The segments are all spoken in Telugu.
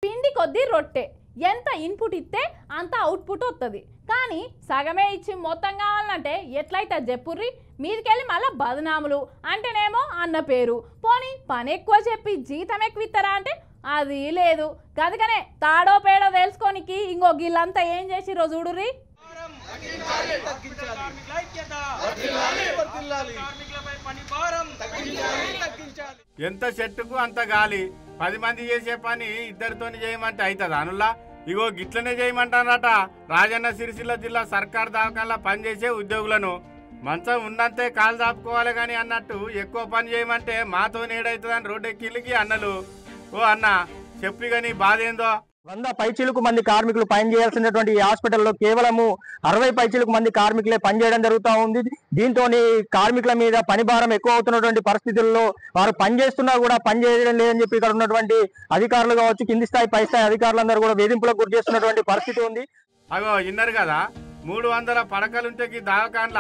పిండి కొద్ది రొట్టె ఎంత ఇన్పుట్ ఇస్తే అంత అవుట్పుట్ వస్తుంది. కానీ సగమే ఇచ్చి మొత్తం కావాలంటే ఎట్లయితే చెప్పుర్రి. మీదికెళ్ళి మళ్ళీ బదనాములు అంటేనేమో అన్న పేరు. పోనీ పని ఎక్కువ చెప్పి జీతం ఎక్కువ ఇస్తారా అంటే అది లేదు. గదికనే తాడో పేడో తెలుసుకోనికి ఇంకో గిల్లంతా ఏం చేసిరో చూడుర్రి. ఎంత చెట్టుకు అంత గాలి. 10 మంది చేసే పని ఇద్దరితోని చేయమంటే అవుతుంది అనుల్లా. ఇగో గిట్లనే చేయమంటారట రాజన్న సిరిసిల్ల జిల్లా సర్కార్ దవాఖానలో పనిచేసే ఉద్యోగులను. మంచం ఉన్నంతే కాలు దాపుకోవాలి కానీ అన్నట్టు ఎక్కువ పని చేయమంటే మాతో నేడవుతుందని రోడ్డెక్కిళ్ళకి అన్నలు. ఓ అన్న చెప్పి కానీ బాధ ఏందో. 100 పైచీలకు మంది కార్మికులు పని చేయాల్సినటువంటి ఈ హాస్పిటల్లో కేవలము 60 పైచీలకు మంది కార్మికులే పనిచేయడం జరుగుతూ ఉంది. దీంతో కార్మికుల మీద పని భారం ఎక్కువ అవుతున్నటువంటి పరిస్థితుల్లో వారు పనిచేస్తున్నా కూడా పని చేయడం లేదని చెప్పి ఇక్కడ ఉన్నటువంటి అధికారులు కావచ్చు, కింది స్థాయి పై స్థాయి అధికారులందరూ కూడా వేధింపులకు గురి చేస్తున్నటువంటి పరిస్థితి ఉంది. అగో విన్నారు కదా, 300 పడకలుంటే దవాఖాన్ల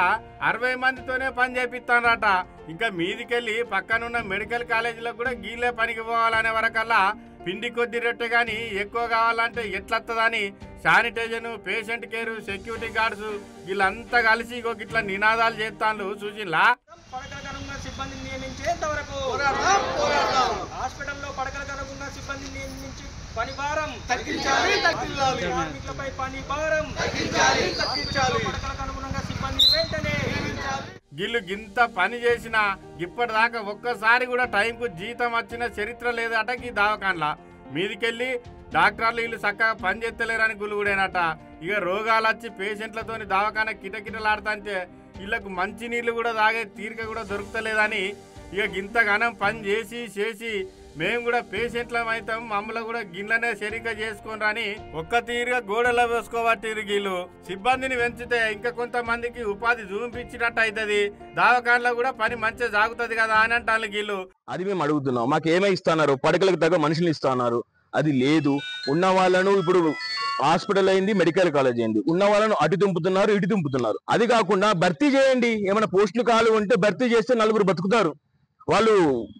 60 మందితోనే పని చేపిస్తానరట. ఇంకా మీదికెళ్ళి పక్కనున్న మెడికల్ కాలేజీలకు కూడా గీలే పనికి పోవాలనే వరకల్లా పిండి కొద్ది రొట్టె కానీ ఎక్కువ కావాలంటే ఎట్లత్తదని sanitiser, patient care, security guards వీళ్ళంతా కలిసి ఇట్లా నినాదాలు చేస్తాను చూసిలా. సిబ్బందిని నియమించేంత వరకు హాస్పిటల్లో పడకలకు అనుగుణంగా సిబ్బందిని నియమించి పని భారం తగ్గించాలి, కార్మికులపై పని భారం తగ్గించాలి, పడకలకు అనుగుణంగా సిబ్బందిని వెంటనే నియమించాలి. గిల్లు గింత పని చేసినా ఇప్పటిదాకా ఒక్కసారి కూడా టైంకు జీతం వచ్చిన చరిత్ర లేదట ఈ దవాఖాన్లా. మీదికెళ్ళి డాక్టర్లు వీళ్ళు చక్కగా పని చేస్తలేరని గులుగుడేనట. ఇక రోగాలు వచ్చి పేషెంట్లతోని దవాఖాన కిటకిటలాడుతుంటే వీళ్ళకు మంచి నీళ్లు కూడా తాగే తీరిక కూడా దొరుకుతలేదని ఇక గింతగానం పని చేసి మేము కూడా పేషెంట్లం అవుతాం, మమ్మల్ని కూడా గిన్నెనే సరిగ్గా చేసుకోనని ఒక్క తీరుగా గోడలో వేసుకోబట్టిరు. గీళ్ళు సిబ్బందిని పెంచితే ఇంకా కొంతమందికి ఉపాధి చూపించినట్టు అవుతుంది, దవాఖానలో కూడా పని మంచిగా సాగుతుంది కదా అని అంటారు గీళ్ళు. అది మేము అడుగుతున్నాం, మాకు ఏమై ఇస్తున్నారు, పడకలకు తగ్గ మనుషులు ఇస్తున్నారు, అది లేదు. ఉన్న వాళ్ళను ఇప్పుడు హాస్పిటల్ అయింది, మెడికల్ కాలేజ్ అయింది, ఉన్న వాళ్ళను అటు తుంపుతున్నారు, ఇటు తుంపుతున్నారు. అది కాకుండా భర్తీ చేయండి, ఏమైనా పోస్టులు ఖాళీ ఉంటే భర్తీ చేస్తే 4 బతుకుతారు. వాళ్ళు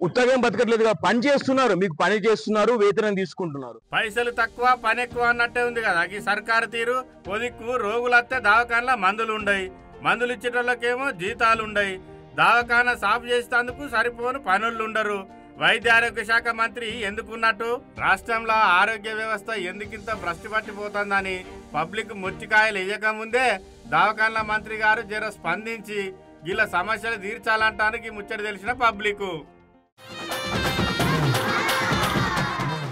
ఉత్తగం బతకట్లేదుగా, పని చేస్తున్నారు, మీకు పని చేస్తున్నారు, వేతనం తీసుకుంటున్నారు. పైసలు తక్కువ పని ఎక్కువ అన్నట్టే ఉంది కదా ఈ సర్కారు తీరు. పొదిక్కు రోగులు వస్తే దవాఖానలో మందులు ఉండయి, మందులు ఇచ్చేటోళ్ళకేమో జీతాలు ఉండయి, దవాఖాన సాఫ్ చేసేందుకు సరిపోను పనులు ఉండరు. వైద్య ఆరోగ్య శాఖ మంత్రి ఎందుకున్నట్టు? రాష్ట్రంలో ఆరోగ్య వ్యవస్థ ఎందుకింత భ్రష్టు పట్టిపోతుందని పబ్లిక్ ముచ్చికాయలు ఇయ్యకముందే దవాఖానల మంత్రి గారు జర స్పందించి వీళ్ళ సమస్యలు తీర్చాలంటానికి ముచ్చట తెలిసిన పబ్లిక్.